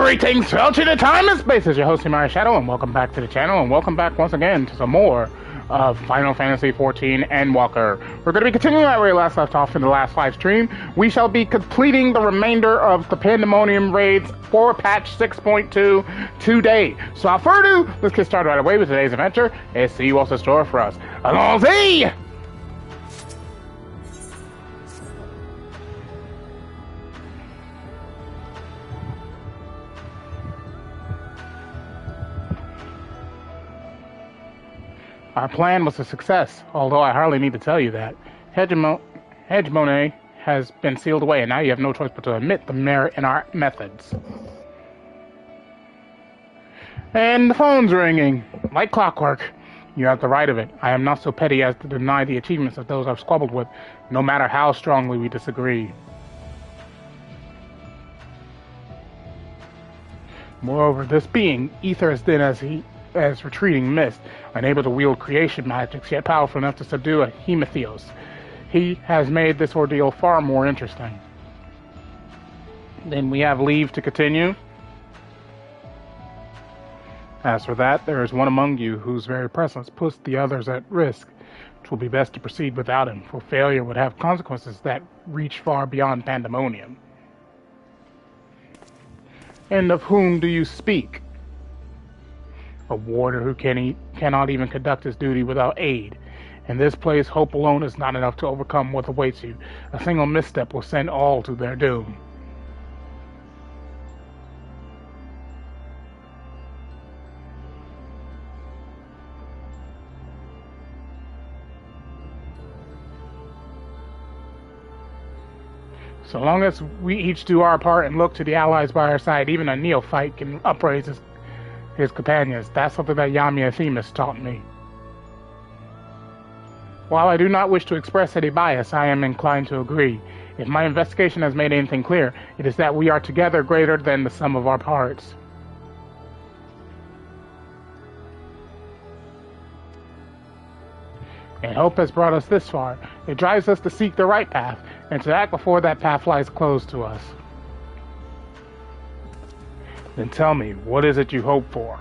Greetings, fellow to the time and space. It's your host, Tomoya Shadow, and welcome back to the channel, and welcome back once again to some more of Final Fantasy XIV Endwalker. We're going to be continuing where we last left off in the last live stream. We shall be completing the remainder of the Pandemonium raids for patch 6.2 today. So without further ado, let's get started right away with today's adventure and see what's in store for us. Allons-y! Our plan was a success, although I hardly need to tell you that. Hegemony has been sealed away, and now you have no choice but to admit the merit in our methods. And the phone's ringing. Like clockwork. You have the right of it. I am not so petty as to deny the achievements of those I've squabbled with, no matter how strongly we disagree. Moreover, this being, ether as thin as retreating mist, unable to wield creation magics, yet powerful enough to subdue a Hemetheos. He has made this ordeal far more interesting. Then we have leave to continue. As for that, there is one among you whose very presence puts the others at risk. It will be best to proceed without him, for failure would have consequences that reach far beyond Pandemonium. And of whom do you speak? A warder who cannot even conduct his duty without aid. In this place, hope alone is not enough to overcome what awaits you. A single misstep will send all to their doom. So long as we each do our part and look to the allies by our side, even a neophyte can upraise his companions. That's something that Yami Themis taught me. While I do not wish to express any bias, I am inclined to agree. If my investigation has made anything clear, it is that we are together greater than the sum of our parts. And hope has brought us this far. It drives us to seek the right path, and to act before that path lies closed to us. Then tell me, what is it you hope for?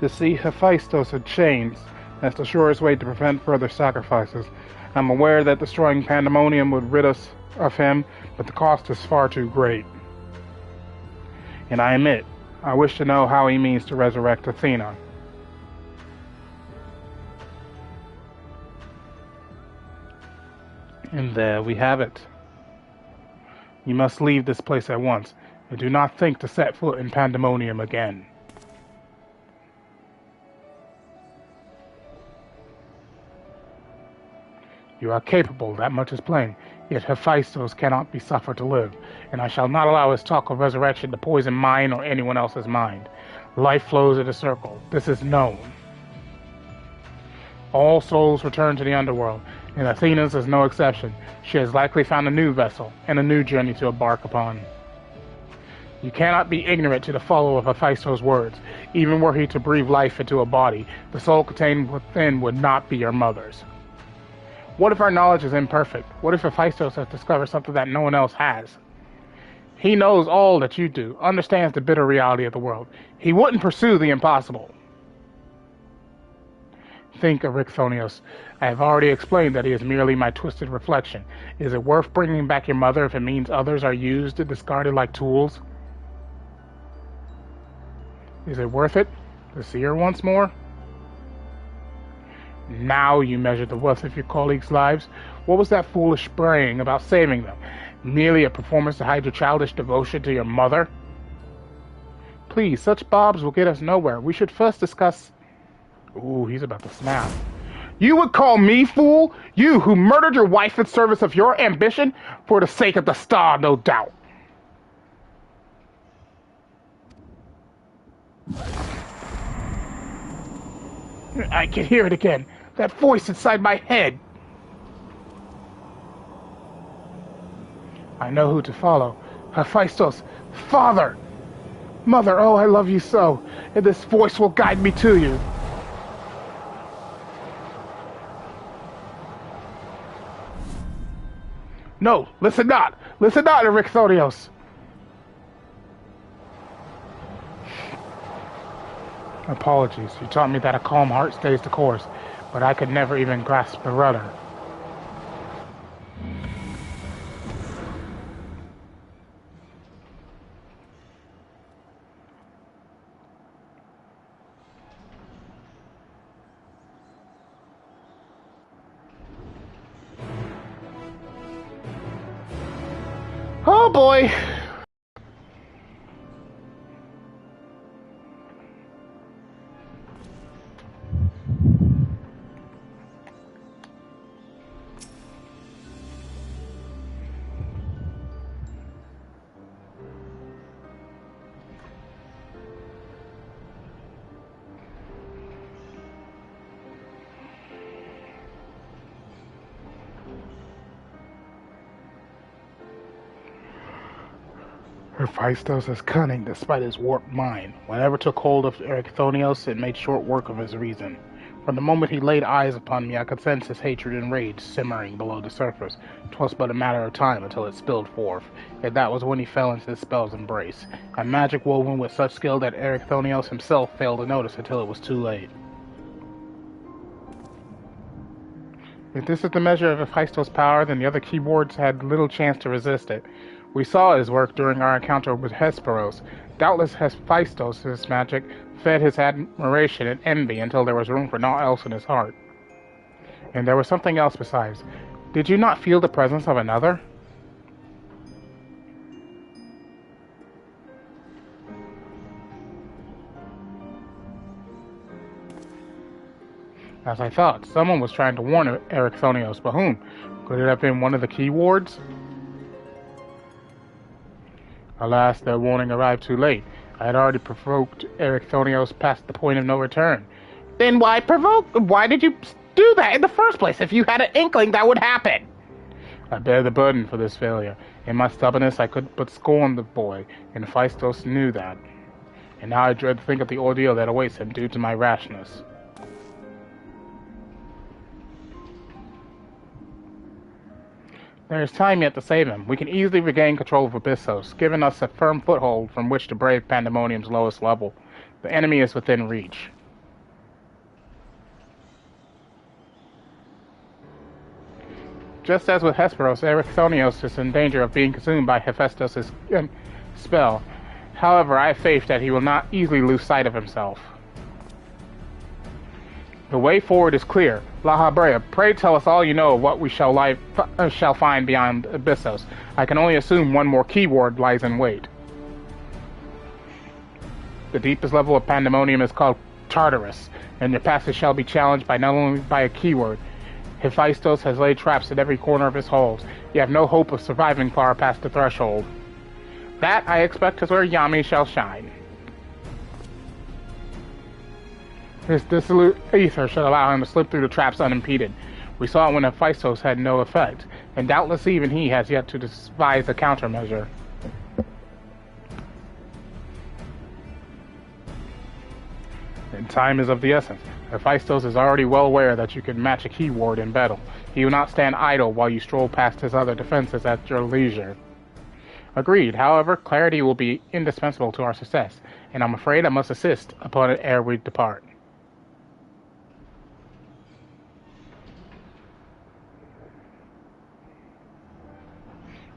To see Hephaestus in chains, that's the surest way to prevent further sacrifices. I'm aware that destroying Pandemonium would rid us of him, but the cost is far too great. And I admit, I wish to know how he means to resurrect Athena. And there we have it. You must leave this place at once, and do not think to set foot in Pandemonium again. You are capable, that much is plain, yet Hephaestus cannot be suffered to live, and I shall not allow his talk of resurrection to poison mine or anyone else's mind. Life flows in a circle. This is known. All souls return to the underworld, and Athena's is no exception. She has likely found a new vessel and a new journey to embark upon. You cannot be ignorant to the follow of Hephaestus' words. Even were he to breathe life into a body, the soul contained within would not be your mother's. What if our knowledge is imperfect? What if Hephaestus has discovered something that no one else has? He knows all that you do, understands the bitter reality of the world. He wouldn't pursue the impossible. Think of Ericthonios. I have already explained that he is merely my twisted reflection. Is it worth bringing back your mother if it means others are used and discarded like tools? Is it worth it to see her once more? Now you measure the worth of your colleagues' lives. What was that foolish braying about saving them? Merely a performance to hide your childish devotion to your mother? Please, such bobs will get us nowhere. We should first discuss... Ooh, he's about to snap. You would call me fool? You who murdered your wife in service of your ambition? For the sake of the star, no doubt. I can hear it again. That voice inside my head. I know who to follow. Hephaestus, father! Mother, oh, I love you so, and this voice will guide me to you. No, listen not! Listen not, Ericthonios! Apologies. You taught me that a calm heart stays the course, but I could never even grasp the rudder. Oh boy! Hephaestus is cunning despite his warped mind. Whenever took hold of Ericthonios, it made short work of his reason. From the moment he laid eyes upon me, I could sense his hatred and rage simmering below the surface. 'Twas but a matter of time until it spilled forth, and that was when he fell into the spell's embrace. A magic woven with such skill that Ericthonios himself failed to notice until it was too late. If this is the measure of Hephaestus' power, then the other keyboards had little chance to resist it. We saw his work during our encounter with Hesperos. Doubtless Hephaestus' magic fed his admiration and envy until there was room for naught else in his heart. And there was something else besides. Did you not feel the presence of another? As I thought, someone was trying to warn Ericthonios, but whom? Could it have been one of the keywards? Alas, their warning arrived too late. I had already provoked Ericthonios past the point of no return. Then why provoke? Why did you do that in the first place if you had an inkling that would happen? I bear the burden for this failure. In my stubbornness, I could but scorn the boy, and Hephaestus knew that. And now I dread to think of the ordeal that awaits him due to my rashness. There is time yet to save him. We can easily regain control of Abyssos, giving us a firm foothold from which to brave Pandemonium's lowest level. The enemy is within reach. Just as with Hesperos, Ericthonios is in danger of being consumed by Hephaestus' spell. However, I have faith that he will not easily lose sight of himself. The way forward is clear. La Habrea, pray tell us all you know of what we shall find beyond Abyssos. I can only assume one more keyword lies in wait. The deepest level of Pandemonium is called Tartarus, and your passage shall be challenged by not only by a keyword. Hephaestus has laid traps at every corner of his halls. You have no hope of surviving far past the threshold. That, I expect, is where Yami shall shine. His dissolute ether should allow him to slip through the traps unimpeded. We saw it when Hephaestus had no effect, and doubtless even he has yet to devise a countermeasure. And time is of the essence. Hephaestus is already well aware that you can match a keyword in battle. He will not stand idle while you stroll past his other defenses at your leisure. Agreed. However, clarity will be indispensable to our success, and I'm afraid I must insist upon it ere we depart.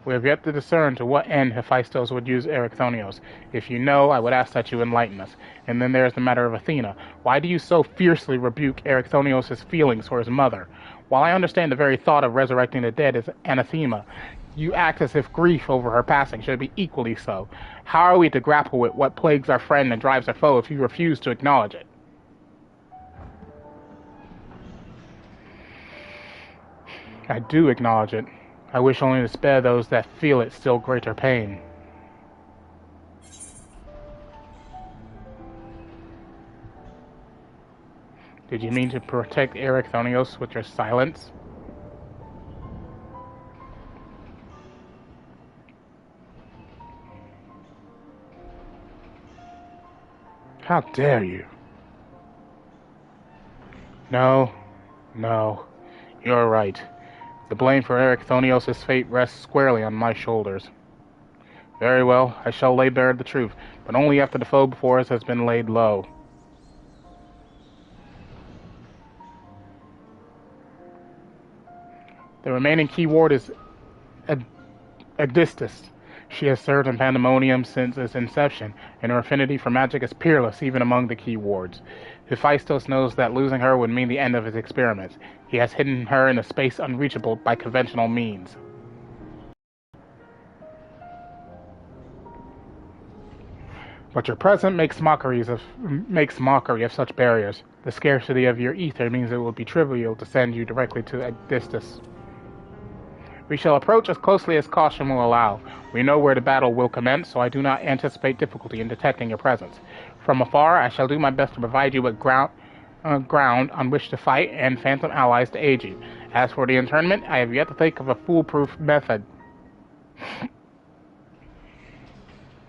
We have yet to discern to what end Hephaestus would use Ericthonios. If you know, I would ask that you enlighten us. And then there is the matter of Athena. Why do you so fiercely rebuke Ericthonios' feelings for his mother? While I understand the very thought of resurrecting the dead is anathema, you act as if grief over her passing should be equally so. How are we to grapple with what plagues our friend and drives our foe if you refuse to acknowledge it? I do acknowledge it. I wish only to spare those that feel it still greater pain. Did you mean to protect Ericthonios with your silence? How dare you? No, you're right. The blame for Eric Thonios' fate rests squarely on my shoulders. Very well, I shall lay bare the truth, but only after the foe before us has been laid low. The remaining key ward is Adistus. She has served in Pandemonium since its inception, and her affinity for magic is peerless even among the key wards. Hephaestus knows that losing her would mean the end of his experiments. He has hidden her in a space unreachable by conventional means. But your presence makes mockery of such barriers. The scarcity of your ether means it will be trivial to send you directly to Adistus. We shall approach as closely as caution will allow. We know where the battle will commence, so I do not anticipate difficulty in detecting your presence. From afar, I shall do my best to provide you with ground on which to fight and phantom allies to aid you. As for the internment, I have yet to think of a foolproof method.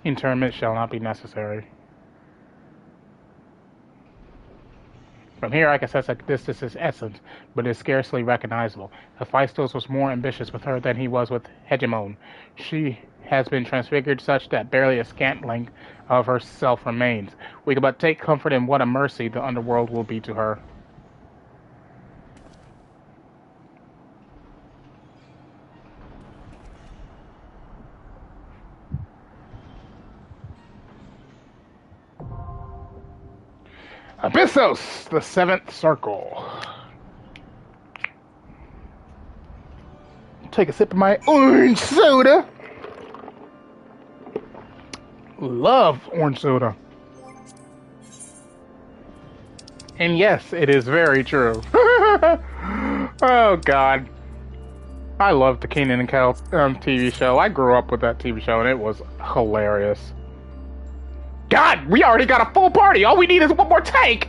Internment shall not be necessary. From here I can sense Adistus' essence, but it is scarcely recognizable. Hephaestus was more ambitious with her than he was with Hegemon. She has been transfigured such that barely a scantling of herself remains. We can but take comfort in what a mercy the underworld will be to her. Abyssos, the seventh circle. Take a sip of my orange soda. Love orange soda. And yes, it is very true. Oh God. I loved the Kenan and Kel TV show. I grew up with that TV show and it was hilarious. God, we already got a full party. All we need is one more tank.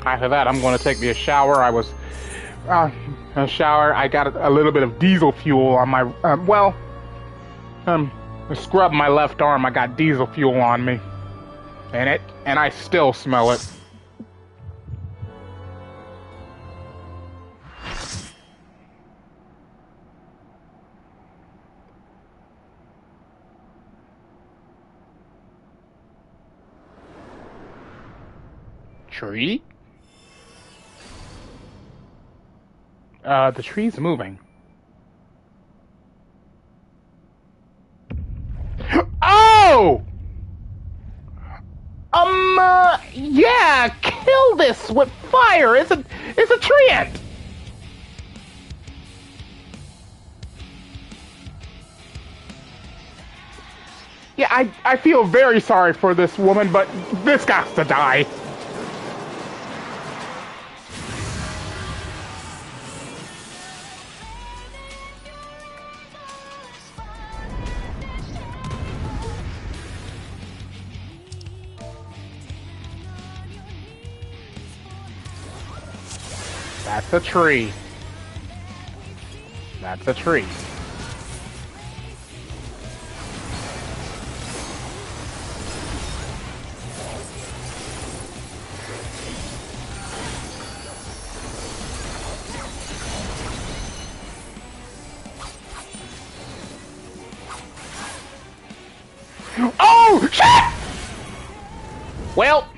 After that, I'm going to take me a shower. I was a shower. I got a little bit of diesel fuel on my I scrubbed my left arm. I got diesel fuel on me, and I still smell it. Tree? The tree's moving. Oh! Yeah, kill this with fire. It's a treant. Yeah, I feel very sorry for this woman, but this got to die. That's a tree. That's a tree. Oh, shit! Well.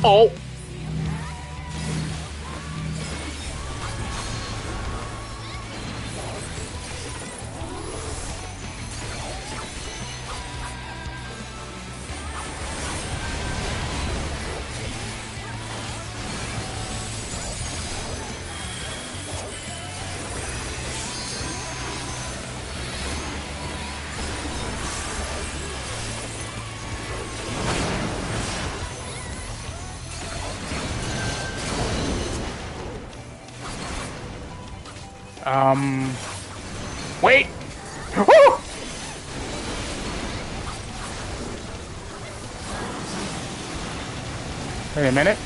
Oh! Wait! Woo! Wait a minute.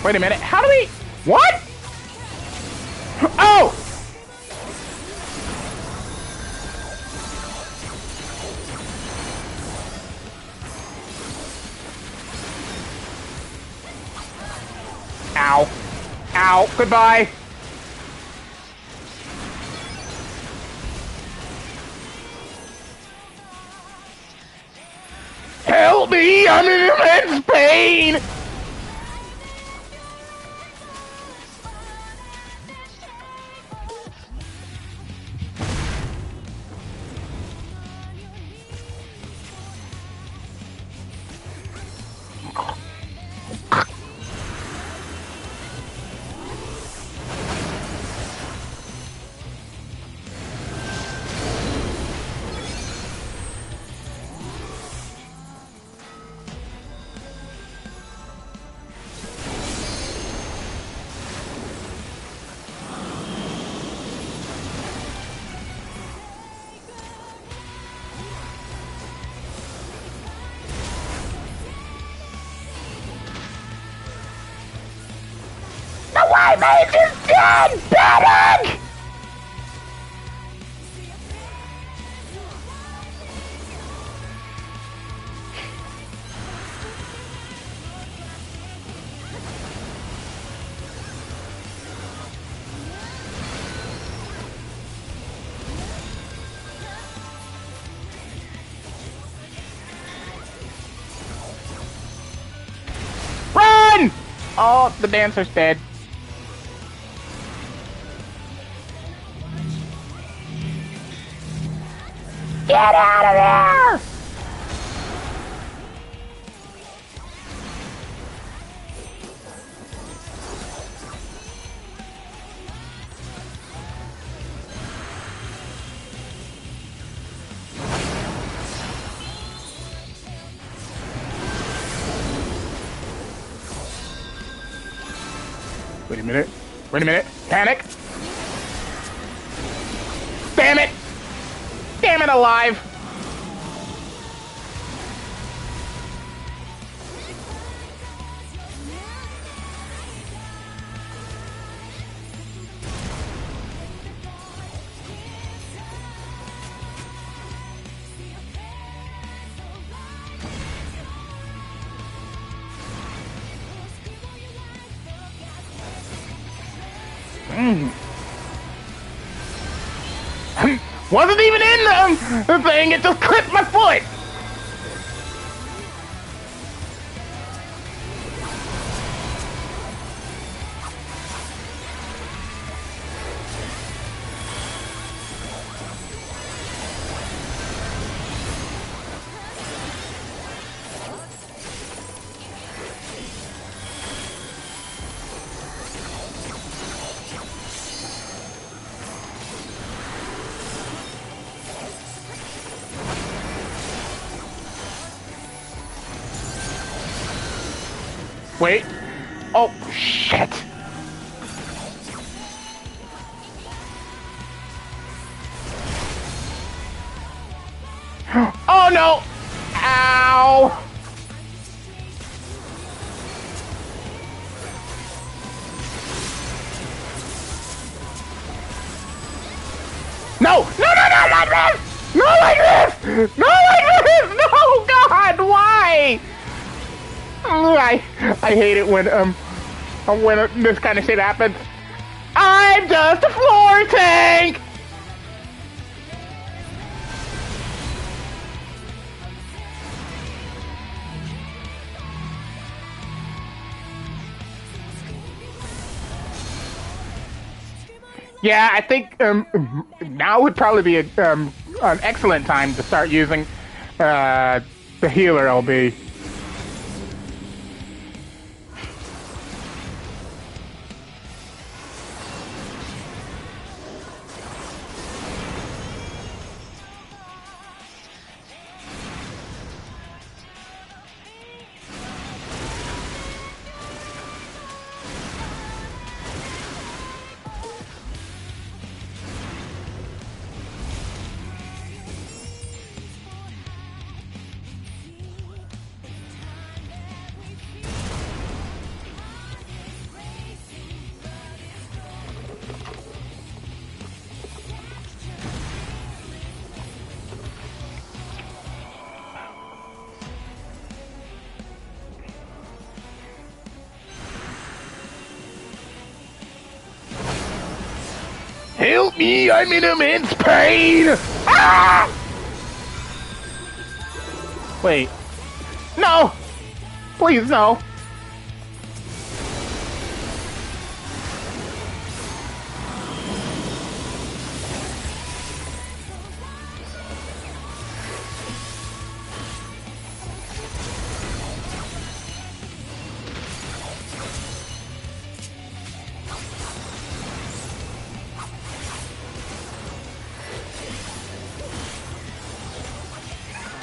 Wait a minute. How do we... What? Oh! Ow. Ow. Goodbye. Help me! I'm in immense pain! The White Mage is dead! Panic! Run! Oh, the dancer's dead. Get out of there! Wait a minute. Wait a minute. Panic! Damn it! Damn it alive! Wasn't even in the thing, it just clipped my foot! Wait. Oh, shit. Oh, no. Ow. No! No, no, no, not this! No, like this! No, like this! No, God, why? I hate it when this kind of shit happens. I'm just a floor tank! Yeah, I think now would probably be an excellent time to start using the healer LB. Help me, I'm in immense pain! Ah! Wait. No! Please, no.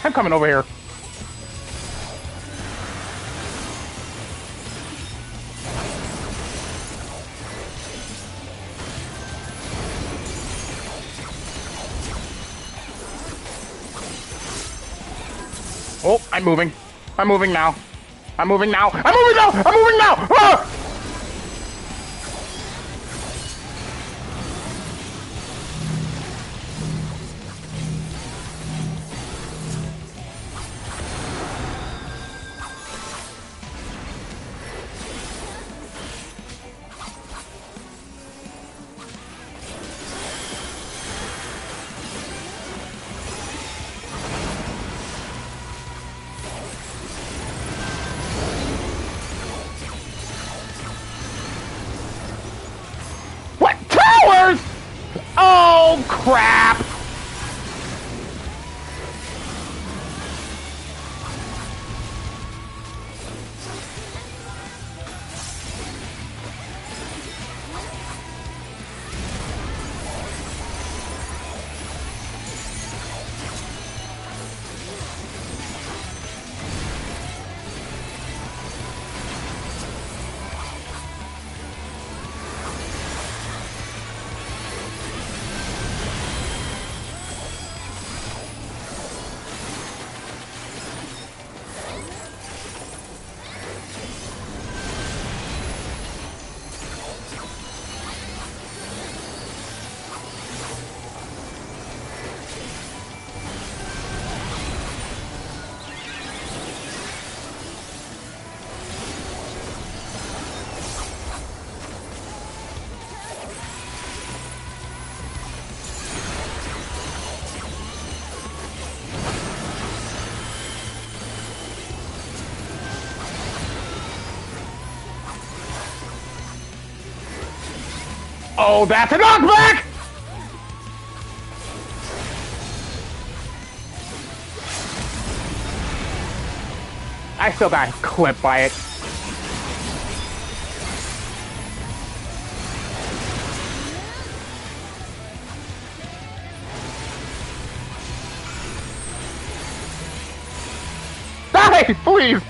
I'm coming over here. Oh, I'm moving. I'm moving now. I'm moving now. I'm moving now! I'm moving now! Ah! What? Towers? Oh, crap! Oh, that's a knockback! I still got clipped by it. Die, please!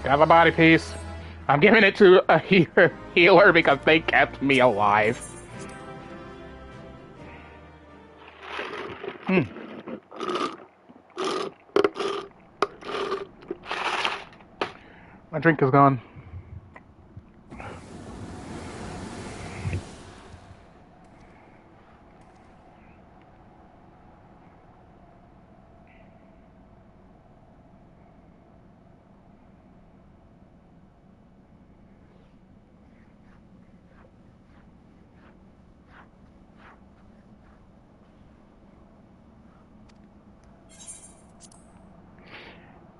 Got a body piece. I'm giving it to a healer because they kept me alive. My drink is gone.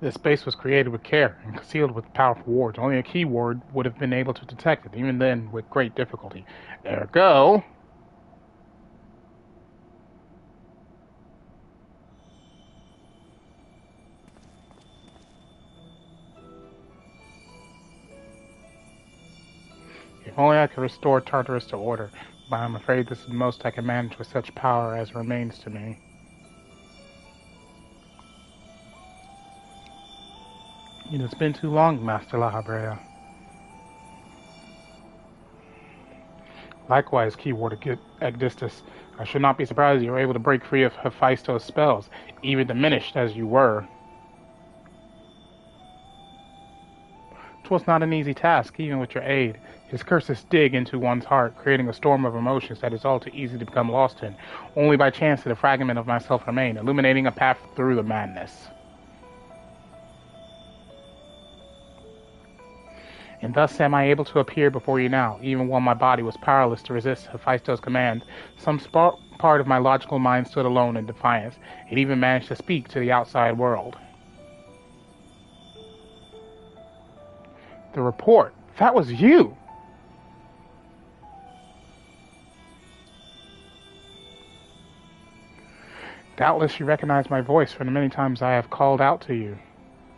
This space was created with care and concealed with powerful wards. Only a key ward would have been able to detect it, even then with great difficulty. Ergo... If only I could restore Tartarus to order, but I'm afraid this is the most I can manage with such power as remains to me. It has been too long, Master La Habrea. Likewise, Keyword Agdistus, I should not be surprised you were able to break free of Hephaestus' spells, even diminished as you were. 'Twas not an easy task, even with your aid. His curses dig into one's heart, creating a storm of emotions that is all too easy to become lost in. Only by chance did a fragment of myself remain, illuminating a path through the madness. And thus am I able to appear before you now, even while my body was powerless to resist Hephaestus' commands. Some part of my logical mind stood alone in defiance. It even managed to speak to the outside world. The report, that was you! Doubtless you recognize my voice from the many times I have called out to you.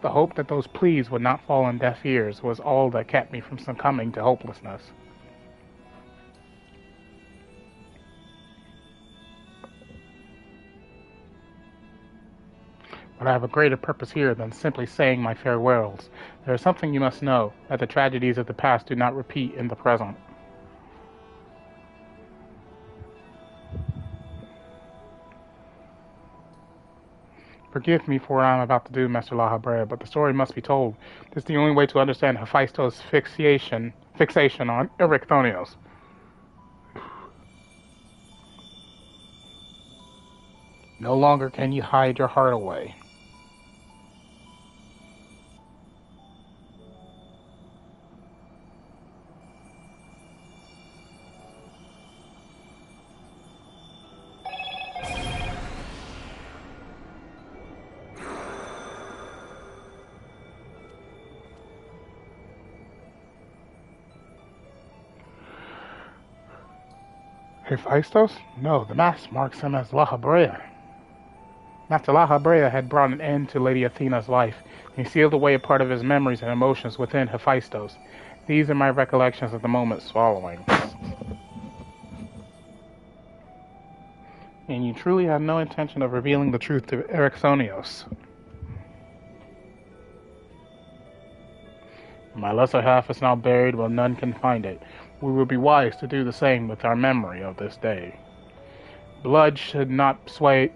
The hope that those pleas would not fall on deaf ears was all that kept me from succumbing to hopelessness. But I have a greater purpose here than simply saying my farewells. There is something you must know, that the tragedies of the past do not repeat in the present. Forgive me for what I am about to do, Master La Habrea, but the story must be told. This is the only way to understand Hephaestus' fixation on Erichthonios. No longer can you hide your heart away. Hephaestus? No, the mask marks him as La Habrea. Master La Habrea had brought an end to Lady Athena's life, and he sealed away a part of his memories and emotions within Hephaestus. These are my recollections of the moments following. And you truly have no intention of revealing the truth to Erichthonios. My lesser half is now buried where none can find it. We will be wise to do the same with our memory of this day. Blood should not sway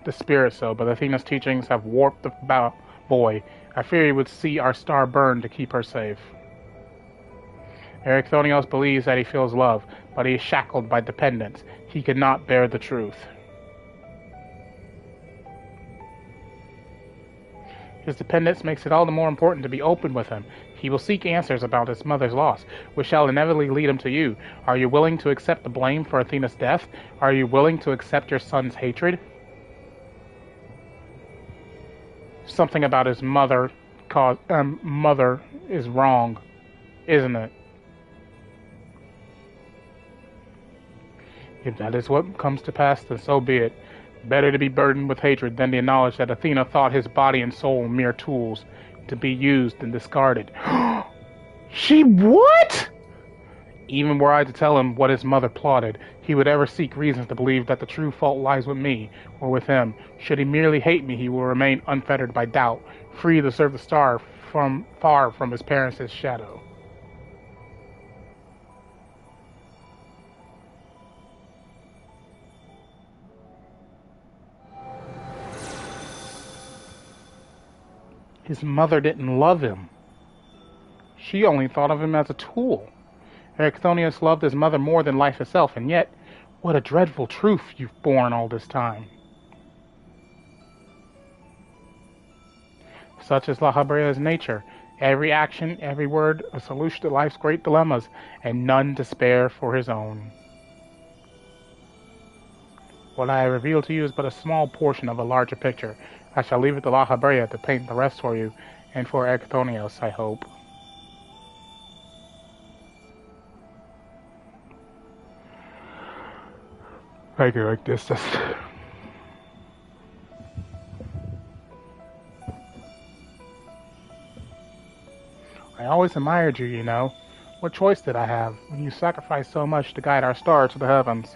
the spirit so, but Athena's teachings have warped the boy. I fear he would see our star burn to keep her safe. Erichthonios believes that he feels love, but he is shackled by dependence. He cannot bear the truth. His dependence makes it all the more important to be open with him. He will seek answers about his mother's loss, which shall inevitably lead him to you. Are you willing to accept the blame for Athena's death? Are you willing to accept your son's hatred? Something about his mother is wrong, isn't it? If that is what comes to pass, then so be it. Better to be burdened with hatred than the knowledge that Athena thought his body and soul mere tools to be used and discarded. She what? Even were I to tell him what his mother plotted, he would ever seek reasons to believe that the true fault lies with me or with him. Should he merely hate me, he will remain unfettered by doubt, free to serve the star far from his parents' shadow. His mother didn't love him. She only thought of him as a tool. Erichthonius loved his mother more than life itself, and yet, what a dreadful truth you've borne all this time. Such is La Habrea's nature. Every action, every word, a solution to life's great dilemmas, and none to spare for his own. What I reveal to you is but a small portion of a larger picture. I shall leave it to La Habrea to paint the rest for you, and for Erichthonius, I hope. I go like this. I always admired you, you know. What choice did I have when you sacrificed so much to guide our star to the heavens?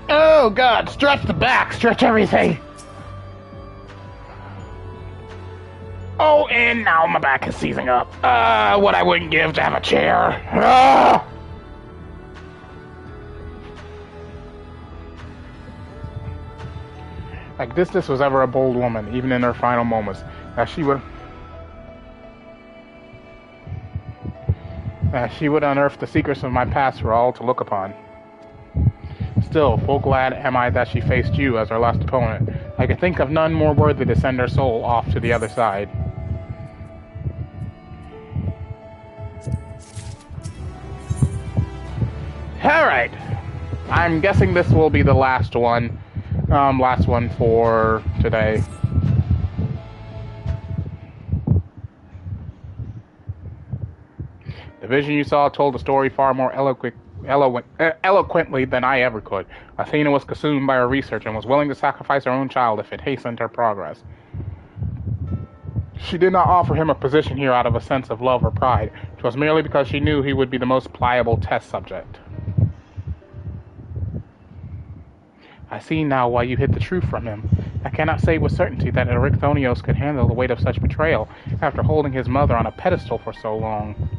Oh God, stretch the back, stretch everything. Oh, and now my back is seizing up. What I wouldn't give to have a chair. Like this was ever a bold woman, even in her final moments. She would unearth the secrets of my past for all to look upon. Still, full glad am I that she faced you as her last opponent. I could think of none more worthy to send her soul off to the other side. Alright. I'm guessing this will be the last one. Last one for today. The vision you saw told the story far more eloquently than I ever could. Athena was consumed by her research and was willing to sacrifice her own child if it hastened her progress. She did not offer him a position here out of a sense of love or pride. It was merely because she knew he would be the most pliable test subject. I see now why you hid the truth from him. I cannot say with certainty that Erichthonius could handle the weight of such betrayal after holding his mother on a pedestal for so long.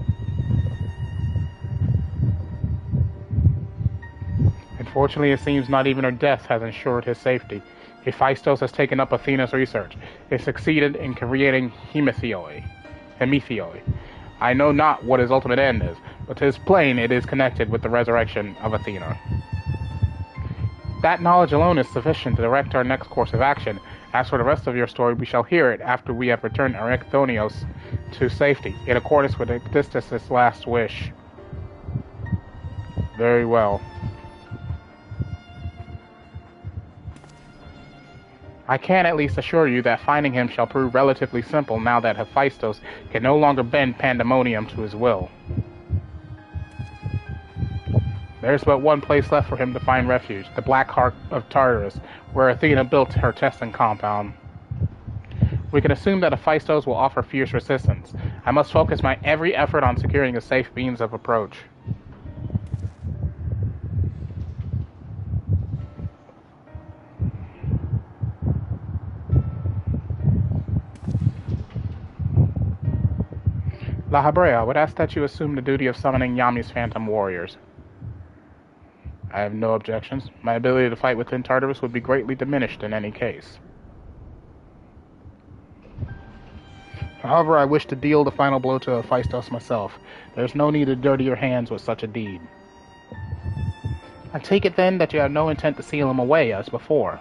Unfortunately, it seems not even her death has ensured his safety. Hephaestus has taken up Athena's research. It succeeded in creating Hemethoi. I know not what his ultimate end is, but 'tis plain it is connected with the resurrection of Athena. That knowledge alone is sufficient to direct our next course of action. As for the rest of your story, we shall hear it after we have returned Erecthonios to safety, in accordance with Odysseus' last wish. Very well. I can at least assure you that finding him shall prove relatively simple now that Hephaestus can no longer bend Pandemonium to his will. There's but one place left for him to find refuge, the Black Heart of Tartarus, where Athena built her testing compound. We can assume that Hephaestus will offer fierce resistance. I must focus my every effort on securing a safe means of approach. La Habrea would ask that you assume the duty of summoning Yami's phantom warriors. I have no objections. My ability to fight within Tartarus would be greatly diminished in any case. However, I wish to deal the final blow to Hephaestus myself. There's no need to dirty your hands with such a deed. I take it then that you have no intent to seal him away as before.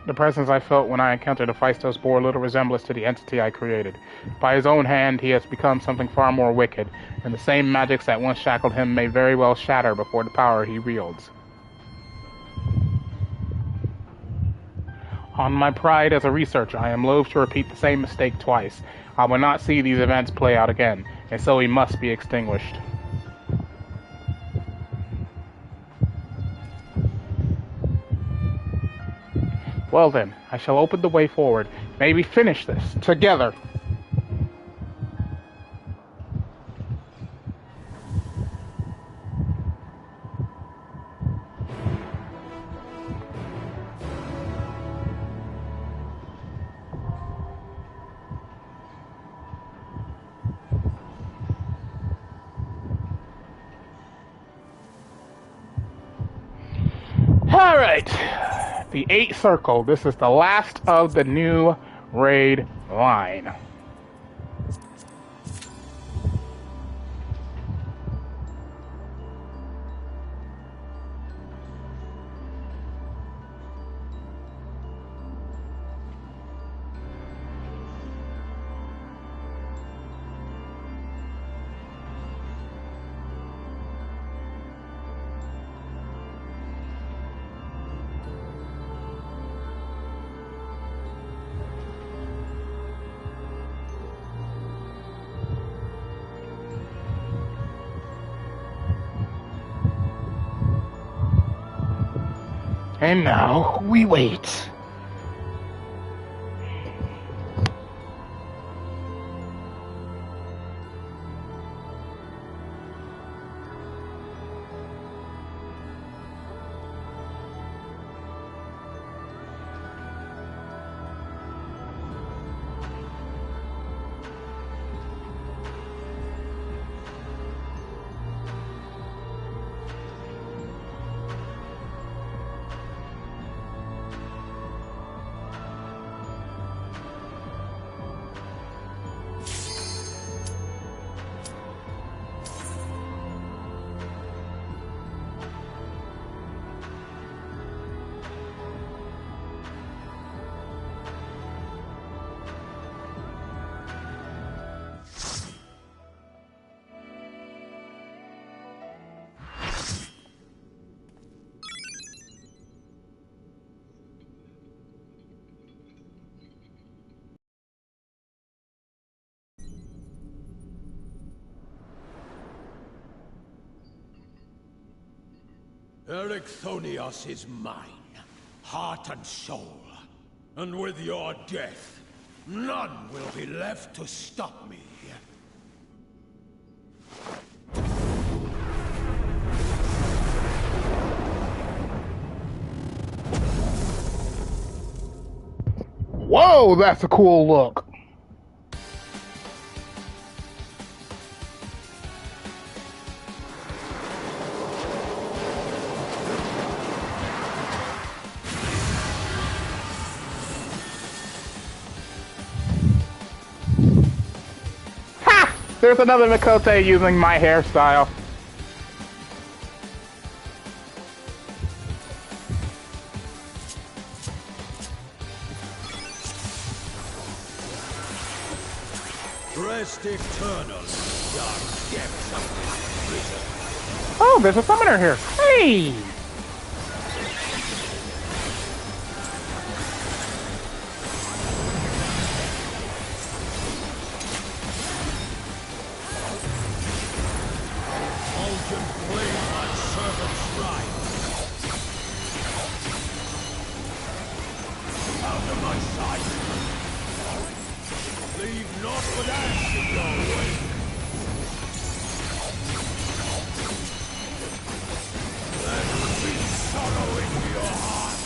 The presence I felt when I encountered Hephaestus bore little resemblance to the entity I created. By his own hand, he has become something far more wicked, and the same magics that once shackled him may very well shatter before the power he wields. On my pride as a researcher, I am loath to repeat the same mistake twice. I will not see these events play out again, and so he must be extinguished. Well then, I shall open the way forward. May we finish this together. All right. The 8th circle. This is the last of the new raid line. And now we wait. Erecthonios is mine, heart and soul. And with your death, none will be left to stop me. Whoa, that's a cool look. There's another Mikote using my hairstyle. Rest eternal in the dark depths of this prison. Oh, there's a summoner here. Hey! Fulgent flame my servant's right. Out of my sight. Leave naught but ash in your wake. Let there be sorrow in your heart.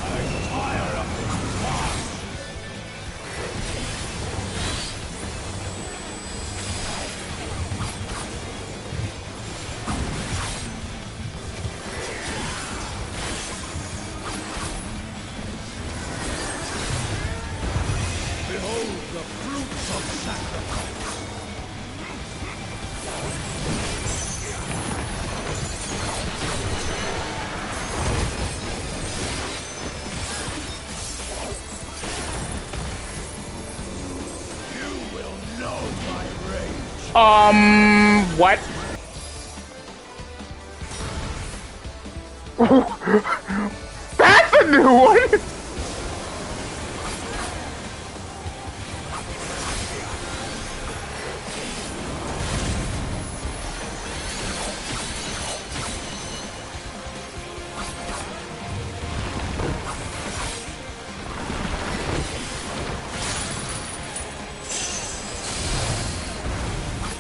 I'm tired of this farce. Behold the fruits of sacrifice. You will know my rage. What? That's a new one!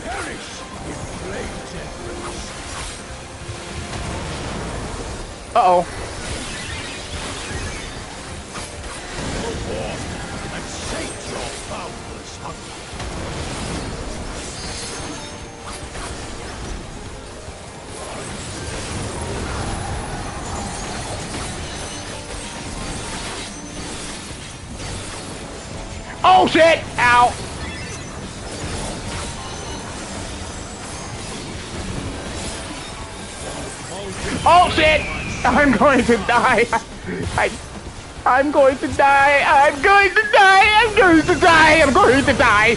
Perish in flames and rage. Uh-oh. Go forth and sate your boundless hunger. Oh shit! Ow! Oh shit! I'm going to die! I'm going to die! I'm going to die! I'm going to die! I'm going to die!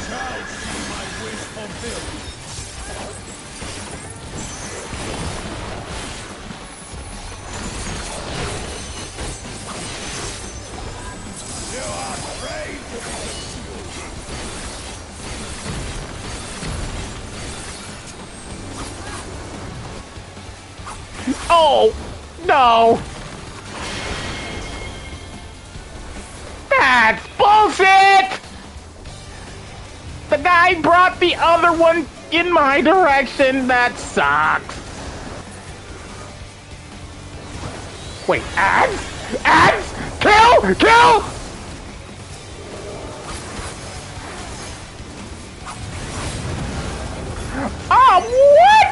Shall see my wish fulfilled. You are afraid to be consumed. Oh! No! That's bullshit! The guy brought the other one in my direction. That sucks. Wait, ads? Ads? Kill! Kill! Oh, what?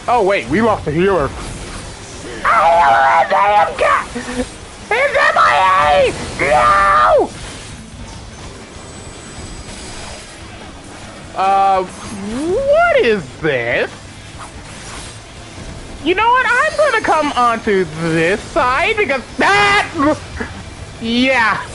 Oh, wait, we lost a healer. I am cat! It's MIA! No! What is this? You know what? I'm gonna come onto this side because that... Yeah.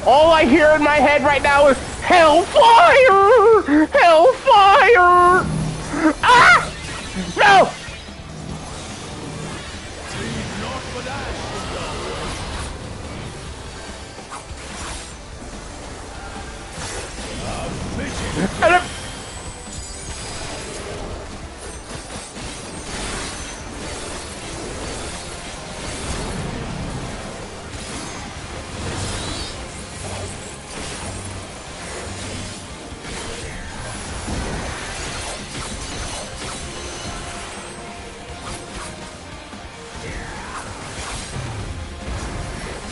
All I hear in my head right now is Hellfire! Hellfire! Ah! No! Leave naught but ash in your wake. A vision.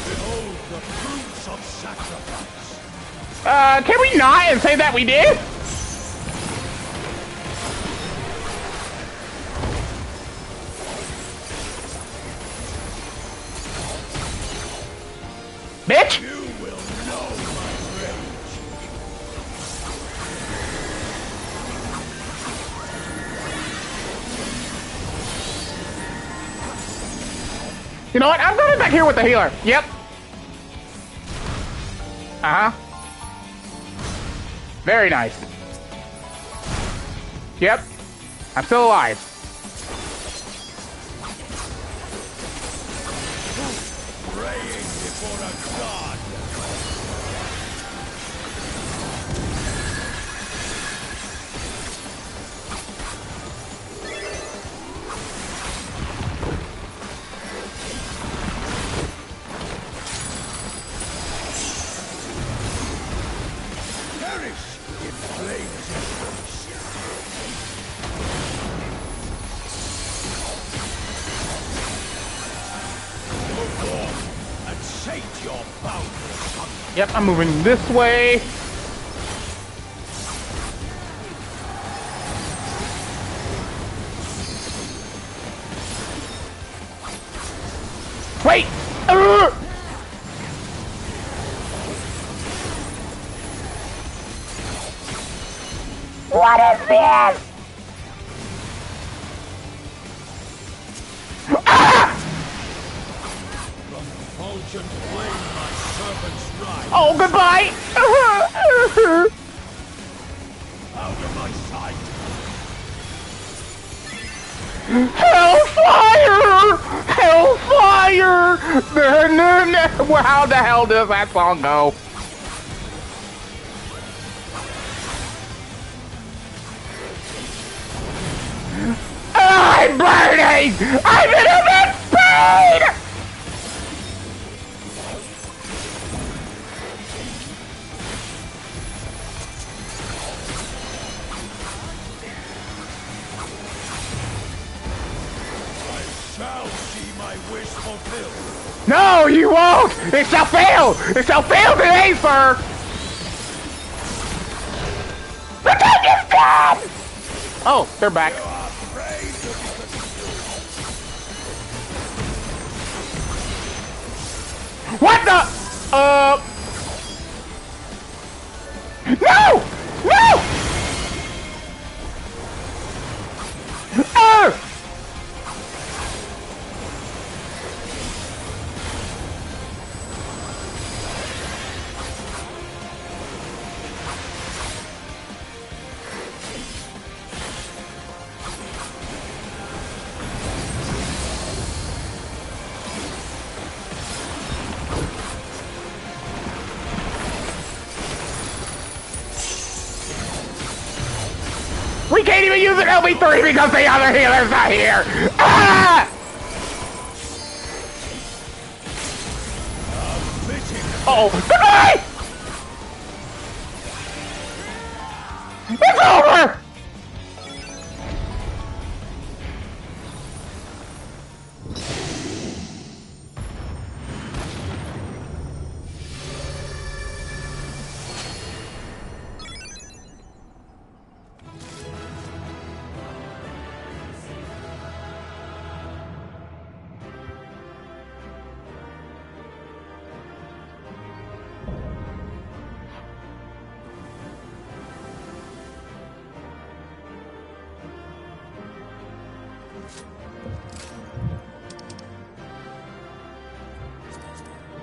Behold the fruits of Can we not and say that we did? Bitch! You will know my rage. You know what? I'm going back here with the healer. Yep. Uh-huh. Very nice. Yep. I'm still alive. Praying before a god. Perish in flames of and sate your boundless hunger. Yep, I'm moving this way. Wait! What is this? Ah! From fulgent flame my servants rise. Oh, goodbye! Out of my sight. Hellfire! Hellfire! Well, how the hell does that song go? I'm burning! I'm in immense pain! Shall see my wish fulfilled. No, you won't! It shall fail! It shall fail today, sir! The king is dead! Oh, they're back. You are afraid to be What the? No! No! We can't even use an LB3 because the other healer's not here! Ah! Uh-oh, goodbye! It's over!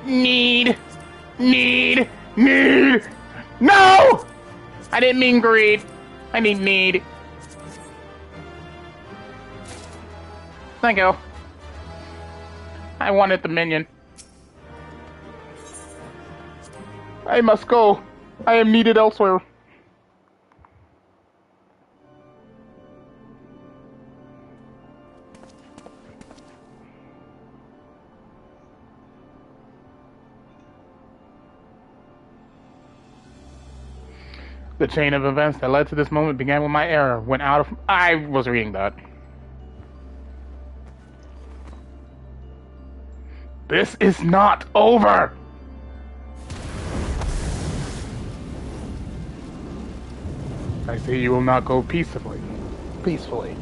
Need. No! I didn't mean greed. I mean need. Thank you. I wanted the minion. I must go. I am needed elsewhere. The chain of events that led to this moment began when my error went out of... I was reading that. This is not over! I see you will not go peacefully. Peacefully.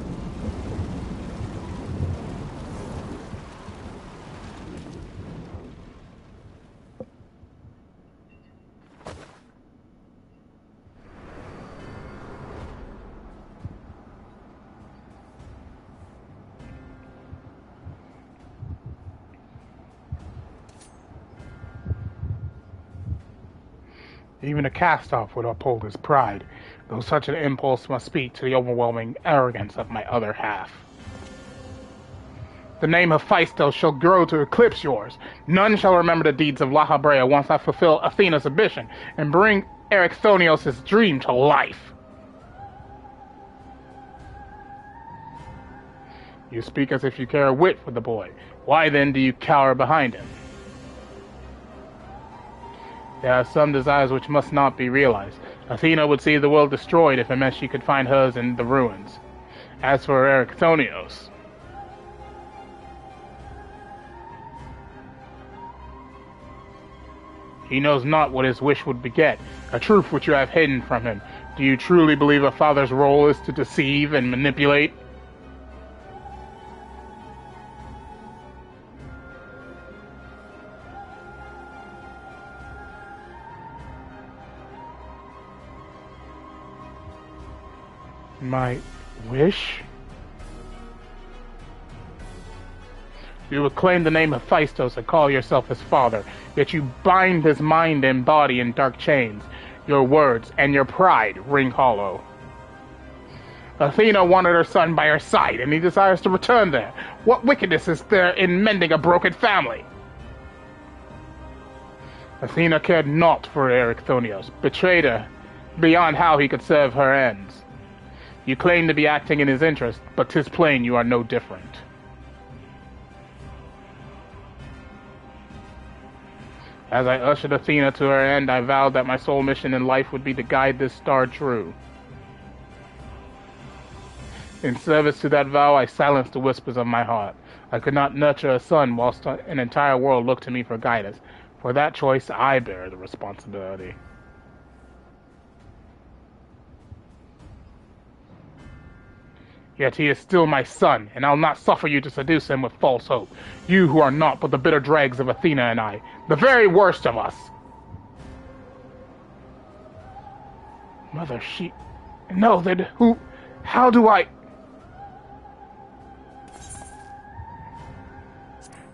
Even a cast-off would uphold his pride, though such an impulse must speak to the overwhelming arrogance of my other half. The name of Hephaestus shall grow to eclipse yours. None shall remember the deeds of La Habrea once I fulfill Athena's ambition and bring Erechthonios' dream to life. You speak as if you care a whit for the boy. Why then do you cower behind him? There are some desires which must not be realized. Athena would see the world destroyed if it meant she could find hers in the ruins. As for Erechthonios, he knows not what his wish would beget, a truth which you have hidden from him. Do you truly believe a father's role is to deceive and manipulate? My wish? You would claim the name of Hephaestus and call yourself his father, yet you bind his mind and body in dark chains. Your words and your pride ring hollow. Athena wanted her son by her side, and he desires to return there. What wickedness is there in mending a broken family? Athena cared naught for Erechthonios, betrayed her beyond how he could serve her ends. You claim to be acting in his interest, but 'tis plain you are no different. As I ushered Athena to her end, I vowed that my sole mission in life would be to guide this star true. In service to that vow, I silenced the whispers of my heart. I could not nurture a son whilst an entire world looked to me for guidance. For that choice, I bear the responsibility. Yet he is still my son, and I'll not suffer you to seduce him with false hope. You who are naught but the bitter dregs of Athena and I, the very worst of us. Mother, No, then who... How do I...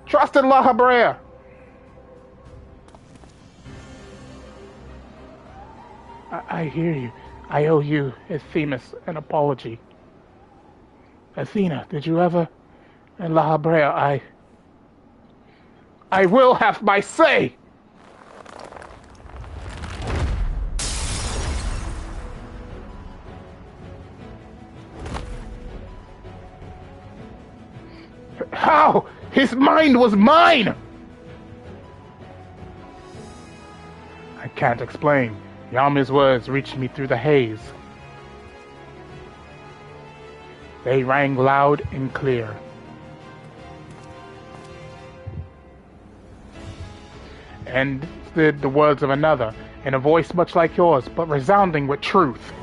Trust in La Habrea! I hear you. I owe you, Themis, an apology. Athena, did you ever... In La Habrea, I will have my say! How? His mind was mine! I can't explain. Yami's words reached me through the haze. They rang loud and clear. And stood the words of another, in a voice much like yours, but resounding with truth.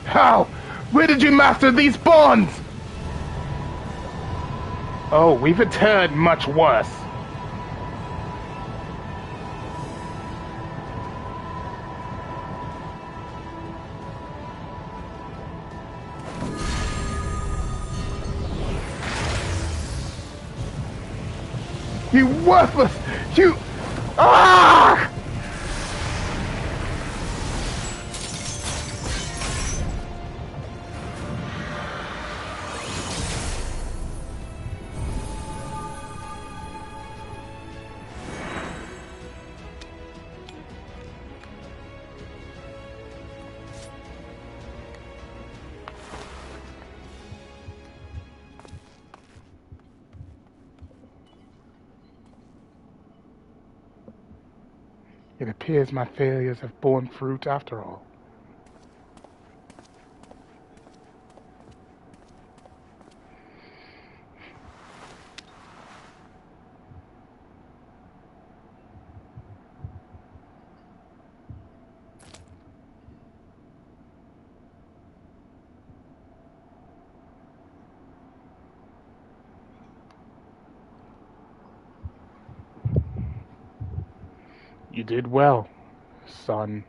How? Where did you master these bonds? Oh, we've heard much worse. You worthless! You... Ah! It appears my failures have borne fruit after all. You did well, son.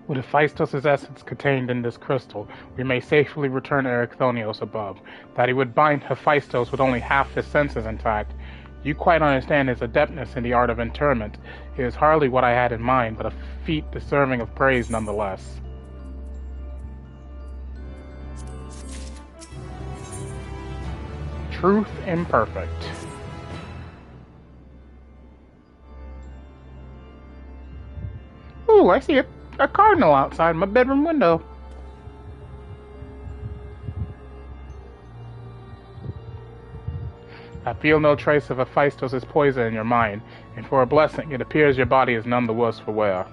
With Hephaestus' essence contained in this crystal, we may safely return Erechthonios above. That he would bind Hephaestus with only half his senses intact. You quite understand his adeptness in the art of interment. It is hardly what I had in mind, but a feat deserving of praise nonetheless. Truth imperfect. Ooh, I see a cardinal outside my bedroom window. I feel no trace of Hephaestus' poison in your mind, and for a blessing, it appears your body is none the worse for wear.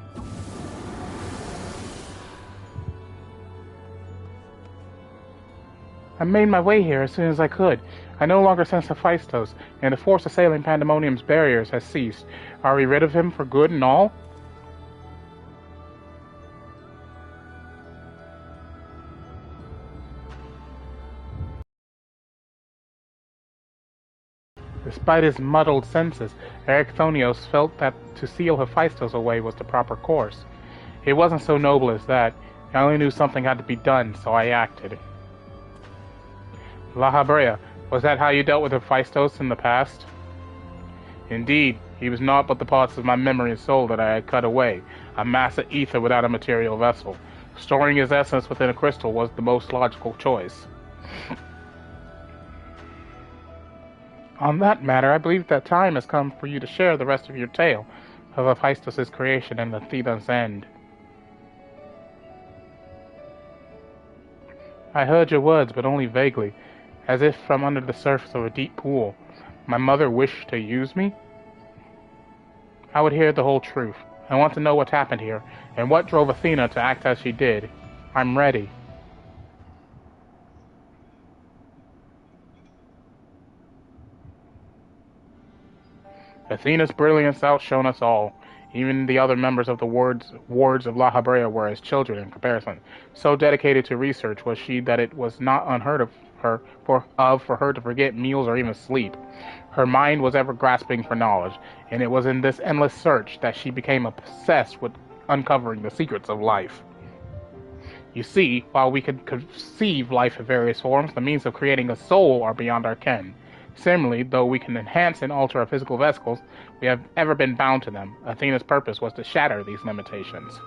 I made my way here as soon as I could. I no longer sense Hephaestus, and the force assailing Pandemonium's barriers has ceased. Are we rid of him for good and all? Despite his muddled senses, Erechthonios felt that to seal Hephaestus away was the proper course. It wasn't so noble as that. I only knew something had to be done, so I acted. La Habrea, was that how you dealt with Hephaestus in the past? Indeed, he was naught but the parts of my memory and soul that I had cut away, a mass of ether without a material vessel. Storing his essence within a crystal was the most logical choice. On that matter, I believe that time has come for you to share the rest of your tale of Hephaestus' creation and Athena's end. I heard your words, but only vaguely, as if from under the surface of a deep pool. My mother wished to use me? I would hear the whole truth. I want to know what happened here, and what drove Athena to act as she did. I'm ready. Athena's brilliance outshone us all. Even the other members of the wards of La Habrea were as children in comparison. So dedicated to research was she that it was not unheard of for her to forget meals or even sleep. Her mind was ever grasping for knowledge, and it was in this endless search that she became obsessed with uncovering the secrets of life. You see, while we can conceive life in various forms, the means of creating a soul are beyond our ken. Similarly, though we can enhance and alter our physical vesicles, we have ever been bound to them. Athena's purpose was to shatter these limitations.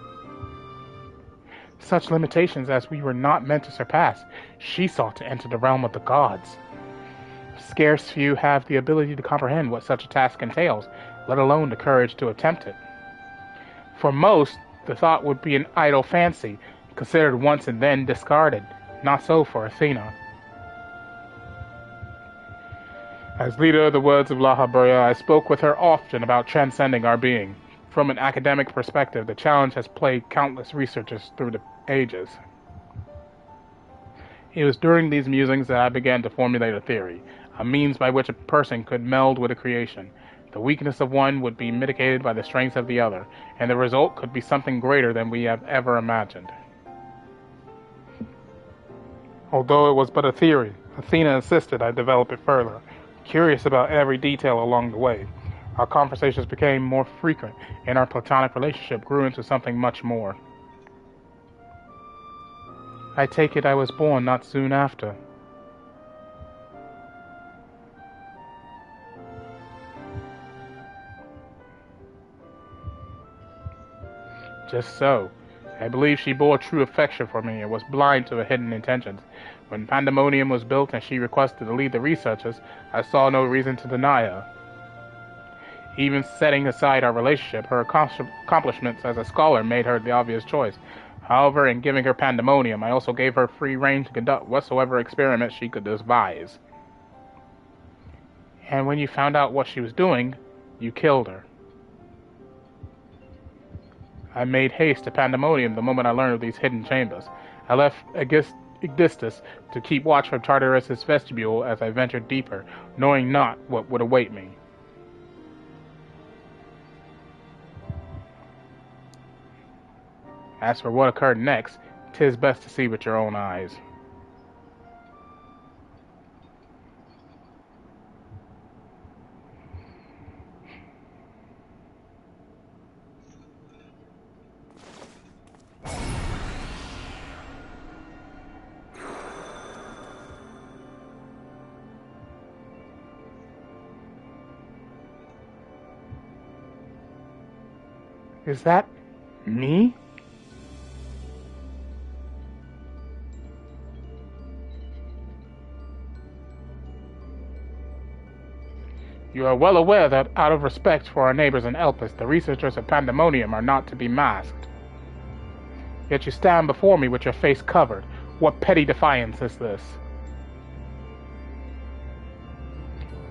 Such limitations as we were not meant to surpass. She sought to enter the realm of the gods. Scarce few have the ability to comprehend what such a task entails, let alone the courage to attempt it. For most, the thought would be an idle fancy, considered once and then discarded. Not so for Athena. As leader of the words of La Habrea, I spoke with her often about transcending our being. From an academic perspective, the challenge has plagued countless researchers through the ages. It was during these musings that I began to formulate a theory, a means by which a person could meld with a creation. The weakness of one would be mitigated by the strength of the other, and the result could be something greater than we have ever imagined. Although it was but a theory, Athena insisted I develop it further. Curious about every detail along the way, our conversations became more frequent, and our platonic relationship grew into something much more. I take it I was born not soon after. Just so. I believe she bore true affection for me and was blind to her hidden intentions. When Pandemonium was built and she requested to lead the researchers, I saw no reason to deny her. Even setting aside our relationship, her accomplishments as a scholar made her the obvious choice. However, in giving her pandemonium, I also gave her free rein to conduct whatsoever experiments she could devise. And when you found out what she was doing, you killed her. I made haste to pandemonium the moment I learned of these hidden chambers. I left Aegisthus to keep watch for Tartarus' vestibule as I ventured deeper, knowing not what would await me. As for what occurred next, 'tis best to see with your own eyes. Is that me? You are well aware that, out of respect for our neighbors in Elpis, the researchers of Pandemonium are not to be masked. Yet you stand before me with your face covered. What petty defiance is this?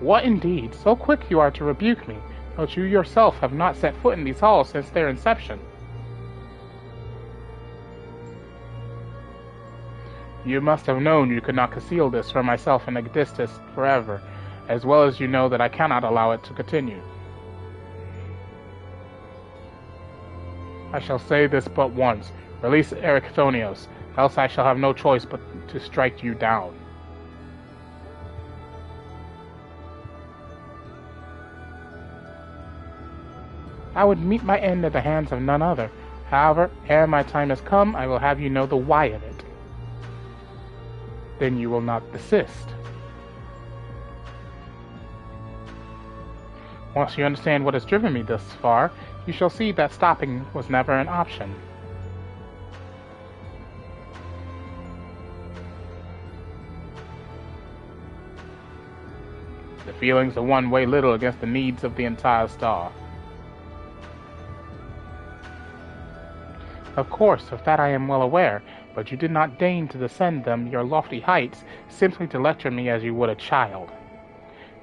What indeed? So quick you are to rebuke me, though you yourself have not set foot in these halls since their inception. You must have known you could not conceal this from myself and Aegisthus forever, as well as you know that I cannot allow it to continue. I shall say this but once. Release Erichthonios, else I shall have no choice but to strike you down. I would meet my end at the hands of none other. However, ere my time has come, I will have you know the why of it. Then you will not desist. Once you understand what has driven me thus far, you shall see that stopping was never an option. The feelings of one weigh little against the needs of the entire star. Of course, of that I am well aware, but you did not deign to descend them your lofty heights simply to lecture me as you would a child.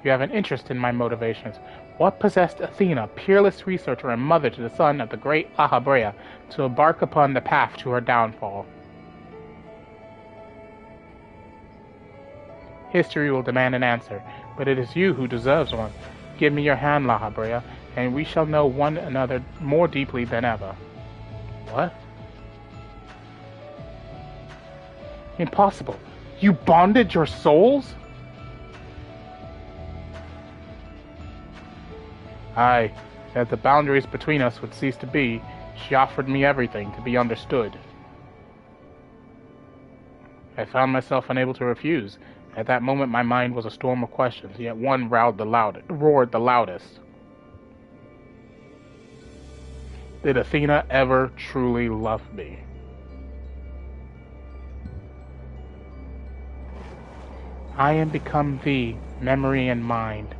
You have an interest in my motivations. What possessed Athena, peerless researcher and mother to the son of the great Lahabrea, to embark upon the path to her downfall? History will demand an answer, but it is you who deserves one. Give me your hand, Lahabrea, and we shall know one another more deeply than ever. What? Impossible. You bonded your souls? Aye, as the boundaries between us would cease to be, she offered me everything to be understood. I found myself unable to refuse. At that moment my mind was a storm of questions, yet one roared the loudest. Did Athena ever truly love me? I am become thee, memory and mind.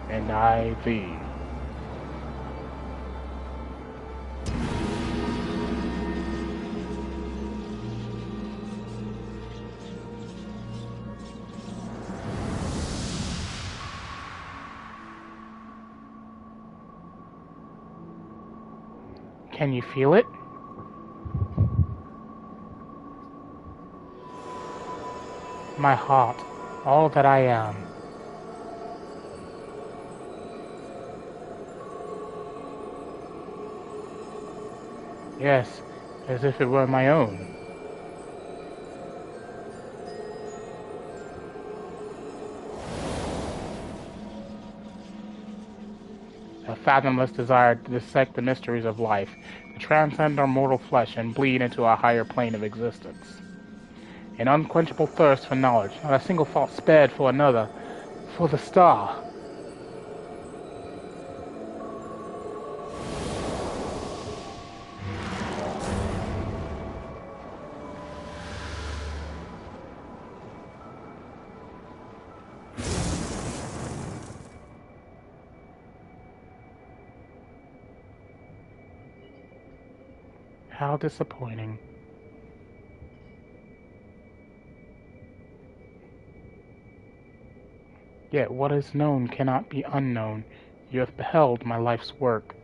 And I thee. Can you feel it? My heart, all that I am. Yes, as if it were my own. A fathomless desire to dissect the mysteries of life, to transcend our mortal flesh and bleed into a higher plane of existence. An unquenchable thirst for knowledge, not a single thought spared for another, for the star. How disappointing. Yet what is known cannot be unknown. You have beheld my life's work.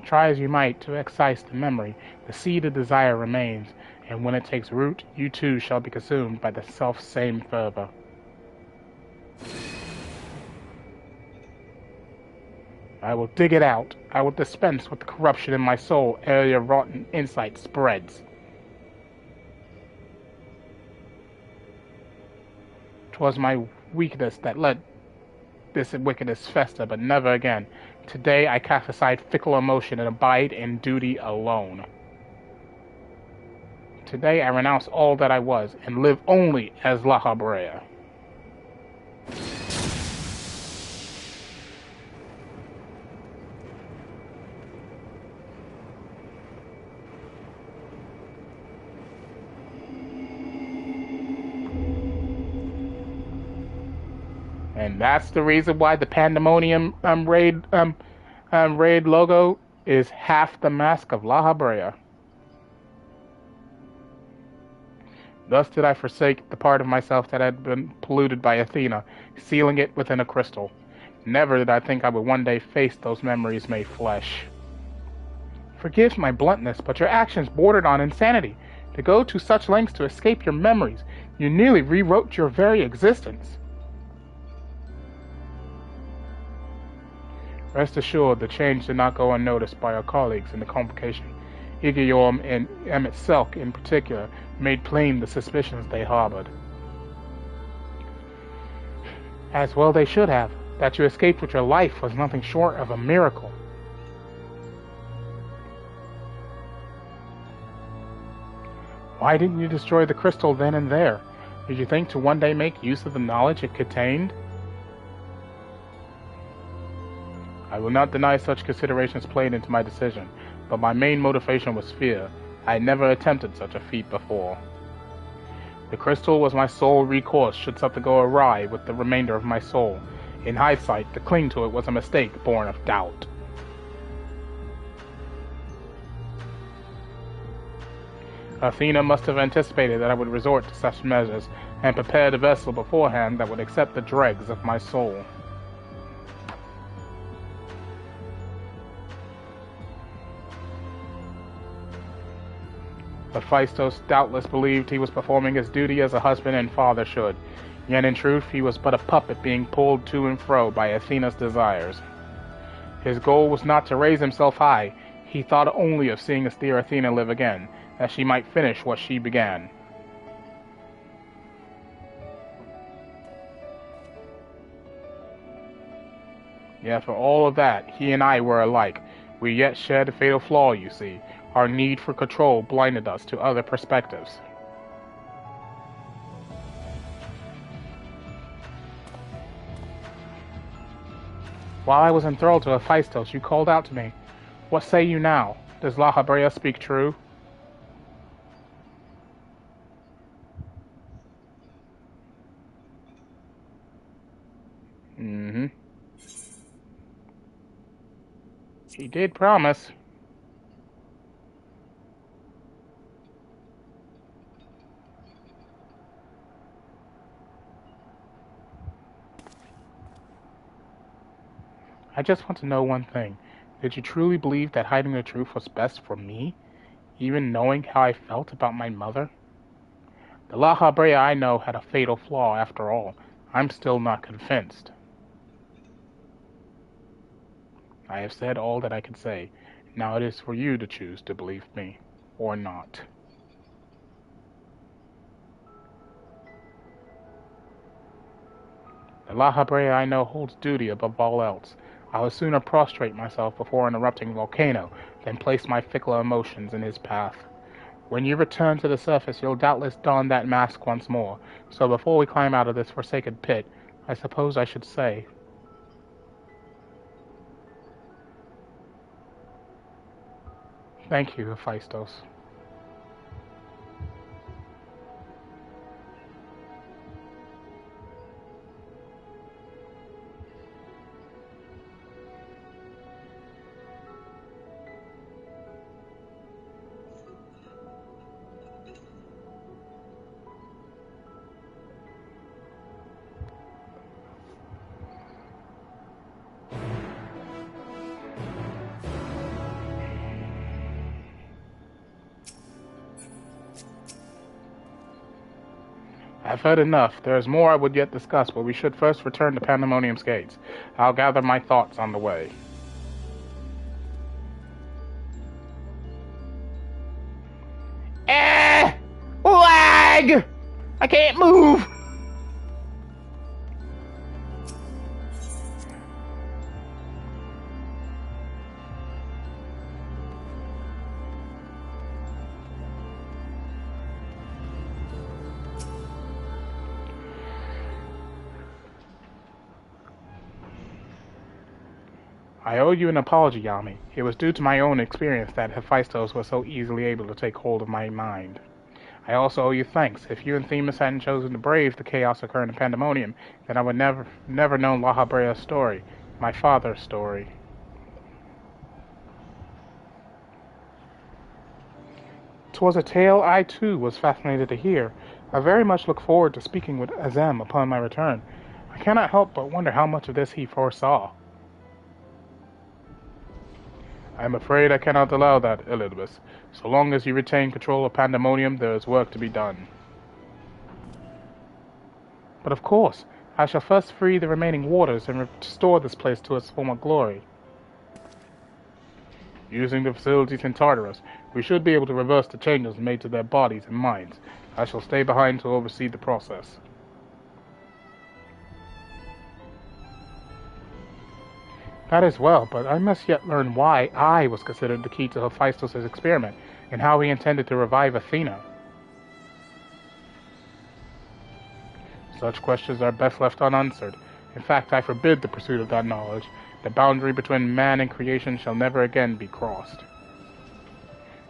Try as you might to excise the memory, the seed of desire remains, and when it takes root, you too shall be consumed by the self-same fervor. I will dig it out. I will dispense with the corruption in my soul ere your rotten insight spreads. 'Twas my weakness that let this wickedness fester, but never again. Today I cast aside fickle emotion and abide in duty alone. Today I renounce all that I was, and live only as La Habrea. And that's the reason why the Pandemonium raid logo is half the mask of La Habrea. Thus did I forsake the part of myself that had been polluted by Athena, sealing it within a crystal. Never did I think I would one day face those memories made flesh. Forgive my bluntness, but your actions bordered on insanity. To go to such lengths to escape your memories, you nearly rewrote your very existence. Rest assured, the change did not go unnoticed by our colleagues in the convocation. Igeorm and Emmett Selk, in particular, made plain the suspicions they harbored. As well they should have. That you escaped with your life was nothing short of a miracle. Why didn't you destroy the crystal then and there? Did you think to one day make use of the knowledge it contained? I will not deny such considerations played into my decision, but my main motivation was fear. I had never attempted such a feat before. The crystal was my sole recourse should something go awry with the remainder of my soul. In hindsight, to cling to it was a mistake born of doubt. Athena must have anticipated that I would resort to such measures, and prepared a vessel beforehand that would accept the dregs of my soul. Hephaestus doubtless believed he was performing his duty as a husband and father should, yet in truth he was but a puppet being pulled to and fro by Athena's desires. His goal was not to raise himself high, he thought only of seeing his dear Athena live again, that she might finish what she began. Yet for all of that, he and I were alike. We yet shared a fatal flaw, you see. Our need for control blinded us to other perspectives. While I was enthralled to Hephaestus, you called out to me. What say you now? Does La Habrea speak true? He did promise. I just want to know one thing. Did you truly believe that hiding the truth was best for me, even knowing how I felt about my mother? The La Habrea I know had a fatal flaw after all. I'm still not convinced. I have said all that I can say. Now it is for you to choose to believe me or not. The La Habrea I know holds duty above all else. I would sooner prostrate myself before an erupting volcano than place my fickle emotions in his path. When you return to the surface, you'll doubtless don that mask once more. So before we climb out of this forsaken pit, I suppose I should say, thank you, Hephaestus. I've heard enough. There is more I would yet discuss, but we should first return to Pandemonium's gates. I'll gather my thoughts on the way. Lag! I can't move! I owe you an apology, Yami. It was due to my own experience that Hephaestus was so easily able to take hold of my mind. I also owe you thanks. If you and Themis hadn't chosen to brave the chaos occurring in Pandemonium, then I would never known La Habrea's story, my father's story. 'Twas a tale I, too, was fascinated to hear. I very much look forward to speaking with Azem upon my return. I cannot help but wonder how much of this he foresaw. I am afraid I cannot allow that, Elizabeth. So long as you retain control of Pandemonium, there is work to be done. But of course, I shall first free the remaining waters and restore this place to its former glory. Using the facilities in Tartarus, we should be able to reverse the changes made to their bodies and minds. I shall stay behind to oversee the process. That is well, but I must yet learn why I was considered the key to Hephaestus' experiment, and how he intended to revive Athena. Such questions are best left unanswered. In fact, I forbid the pursuit of that knowledge. The boundary between man and creation shall never again be crossed.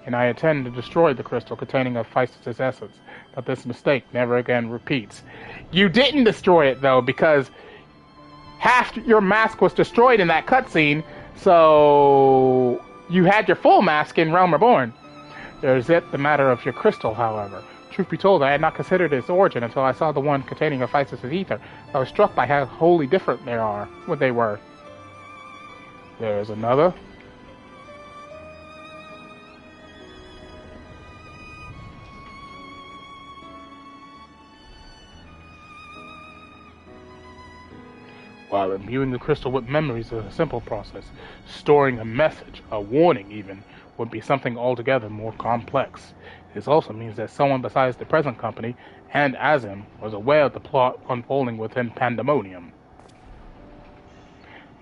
And I intend to destroy the crystal containing Hephaestus' essence, that this mistake never again repeats. You didn't destroy it, though, because half your mask was destroyed in that cutscene, so you had your full mask in Realm Reborn. There is yet the matter of your crystal, however. Truth be told, I had not considered its origin until I saw the one containing Hephaestus' ether. I was struck by how wholly different they were. There is another. While imbuing the crystal with memories is a simple process, storing a message, a warning even, would be something altogether more complex. This also means that someone besides the present company, and Azem, was aware of the plot unfolding within Pandemonium.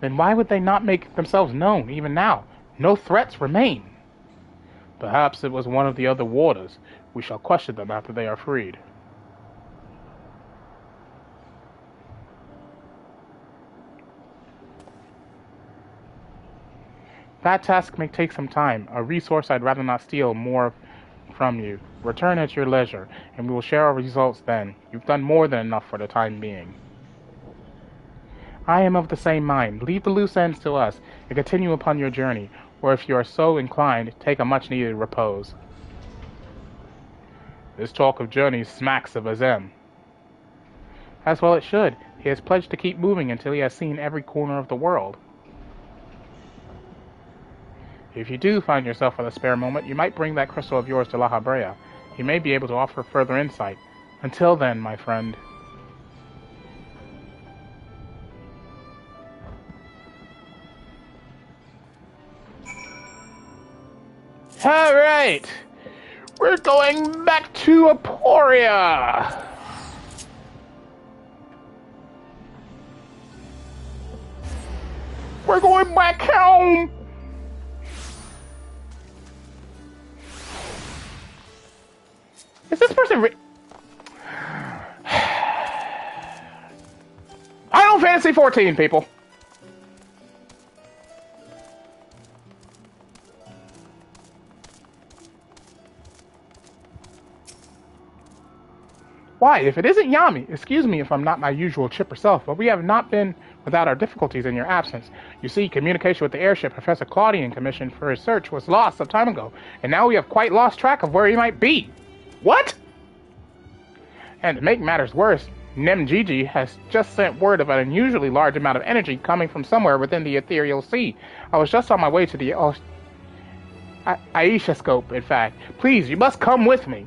Then why would they not make themselves known, even now? No threats remain. Perhaps it was one of the other warders. We shall question them after they are freed. That task may take some time, a resource I'd rather not steal more from you. Return at your leisure, and we will share our results then. You've done more than enough for the time being. I am of the same mind. Leave the loose ends to us, and continue upon your journey, or if you are so inclined, take a much-needed repose. This talk of journeys smacks of Azem. As well it should. He has pledged to keep moving until he has seen every corner of the world. If you do find yourself with a spare moment, you might bring that crystal of yours to La Habrea. He may be able to offer further insight. Until then, my friend. Alright! We're going back to Aporia! We're going back home! Is this person Final Fantasy 14, people. Why, if it isn't Yami, excuse me if I'm not my usual chipper self, but we have not been without our difficulties in your absence. You see, communication with the airship Professor Claudian commissioned for his search was lost some time ago, and now we have quite lost track of where he might be. What? And to make matters worse, Nemgigi has just sent word of an unusually large amount of energy coming from somewhere within the ethereal sea. I was just on my way to the Aisha scope, in fact. Please, you must come with me.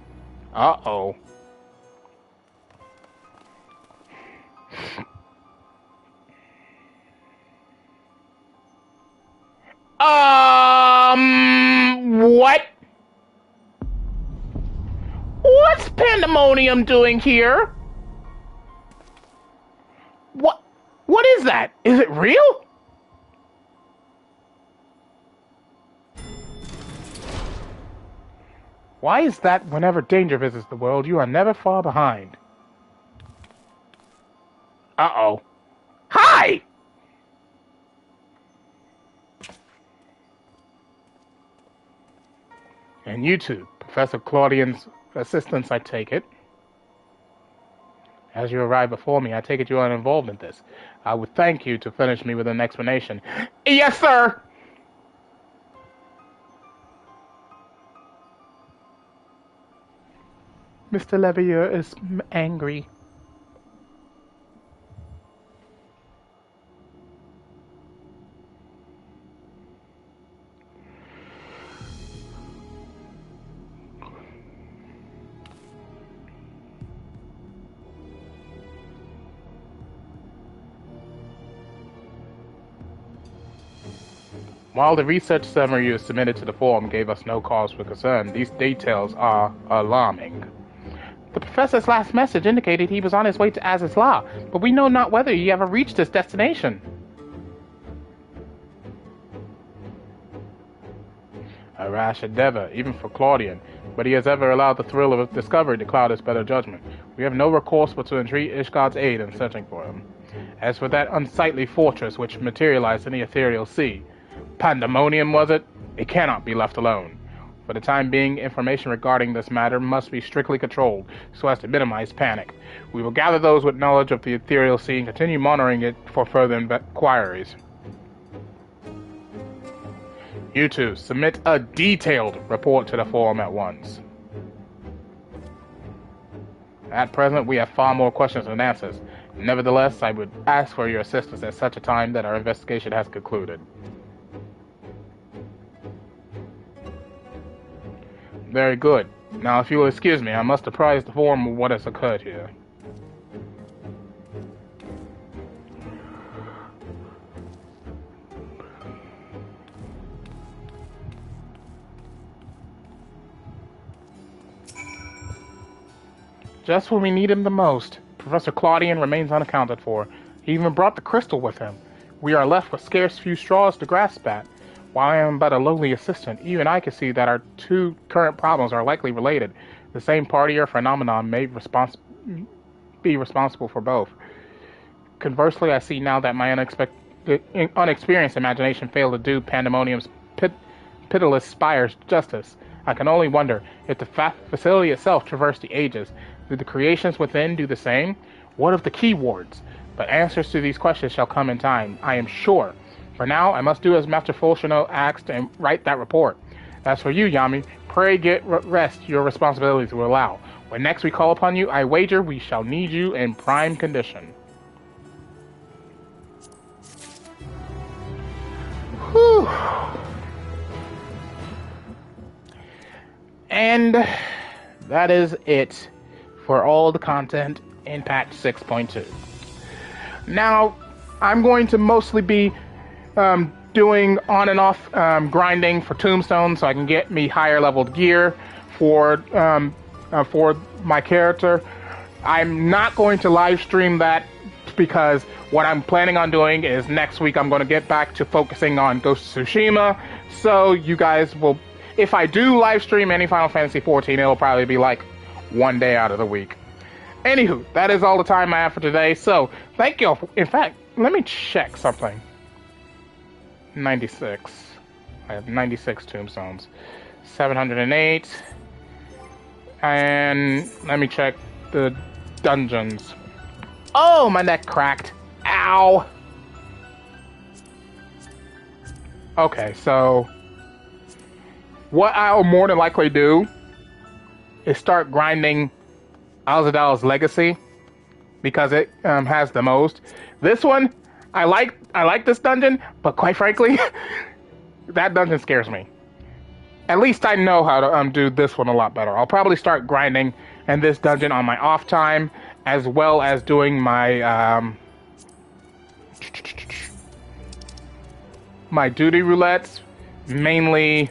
Uh-oh. What? What's Pandemonium doing here? What is that? Is it real? Why is that whenever danger visits the world, you are never far behind? Uh-oh. Hi! And you two, Professor Claudian's assistants, I take it. As you arrive before me, I take it you are involved in this. I would thank you to finish me with an explanation. Yes, sir! Mr. Levier is angry. While the research summary you submitted to the forum gave us no cause for concern, these details are alarming. The professor's last message indicated he was on his way to Azizla, but we know not whether he ever reached his destination. A rash endeavor, even for Claudian, but he has ever allowed the thrill of discovery to cloud his better judgment. We have no recourse but to entreat Ishgard's aid in searching for him. As for that unsightly fortress which materialized in the ethereal sea, Pandemonium, was it? It cannot be left alone. For the time being, information regarding this matter must be strictly controlled so as to minimize panic. We will gather those with knowledge of the ethereal sea and continue monitoring it for further inquiries. You two, submit a detailed report to the forum at once. At present, we have far more questions than answers. Nevertheless, I would ask for your assistance at such a time that our investigation has concluded. Very good. Now, if you will excuse me, I must apprise the forum of what has occurred here. Just when we need him the most, Professor Claudian remains unaccounted for. He even brought the crystal with him. We are left with scarce few straws to grasp at. While I am but a lowly assistant, even I can see that our two current problems are likely related. The same party or phenomenon may be responsible for both. Conversely, I see now that my unexperienced imagination failed to do Pandemonium's pitiless spires justice. I can only wonder if the facility itself traversed the ages. Did the creations within do the same? What of the key wards? But answers to these questions shall come in time, I am sure. For now, I must do as Master Fulchino asked and write that report. As for you, Yami, pray get rest your responsibilities will allow. When next we call upon you, I wager we shall need you in prime condition. Whew. And that is it for all the content in patch 6.2. Now, I'm going to mostly be doing on and off grinding for tombstones so I can get me higher leveled gear for my character. I'm not going to live stream that because what I'm planning on doing is next week I'm going to get back to focusing on Ghost of Tsushima. So you guys will, if I do live stream any Final Fantasy XIV, it'll probably be like one day out of the week. Anywho, that is all the time I have for today. So thank you all. In fact, let me check something. 96. I have 96 tombstones. 708. And let me check the dungeons. Oh, my neck cracked. Ow. Okay, so what I'll more than likely do is start grinding Azadal's Legacy because it has the most. This one, I like this dungeon, but quite frankly, that dungeon scares me. At least I know how to do this one a lot better. I'll probably start grinding in this dungeon on my off time, as well as doing my my duty roulettes mainly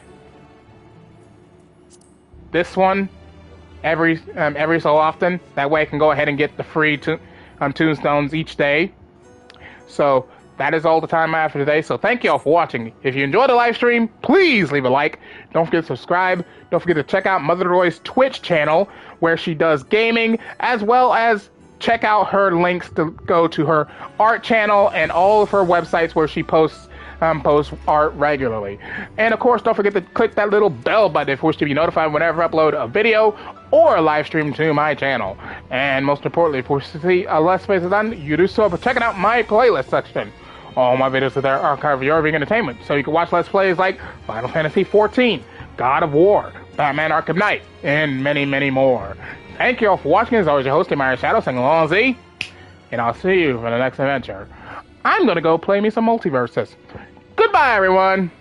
this one every so often. That way I can go ahead and get the free tombstones each day. So that is all the time I have for today. So thank you all for watching. If you enjoyed the live stream, please leave a like. Don't forget to subscribe. Don't forget to check out Mother-Noroi's Twitch channel, where she does gaming, as well as check out her links to go to her art channel and all of her websites where she posts art regularly. And of course, don't forget to click that little bell button if you wish to be notified whenever I upload a video or a live stream to my channel. And most importantly, if you wish to see a Let's Play done, you do so by checking out my playlist section. All my videos are there archived for your viewing entertainment, so you can watch Let's Plays like Final Fantasy XIV, God of War, Batman Arkham Knight, and many, many more. Thank you all for watching. As always, your host, Iron Shadow, saying along Z, and I'll see you for the next adventure. I'm gonna go play me some multiverses. Goodbye, everyone!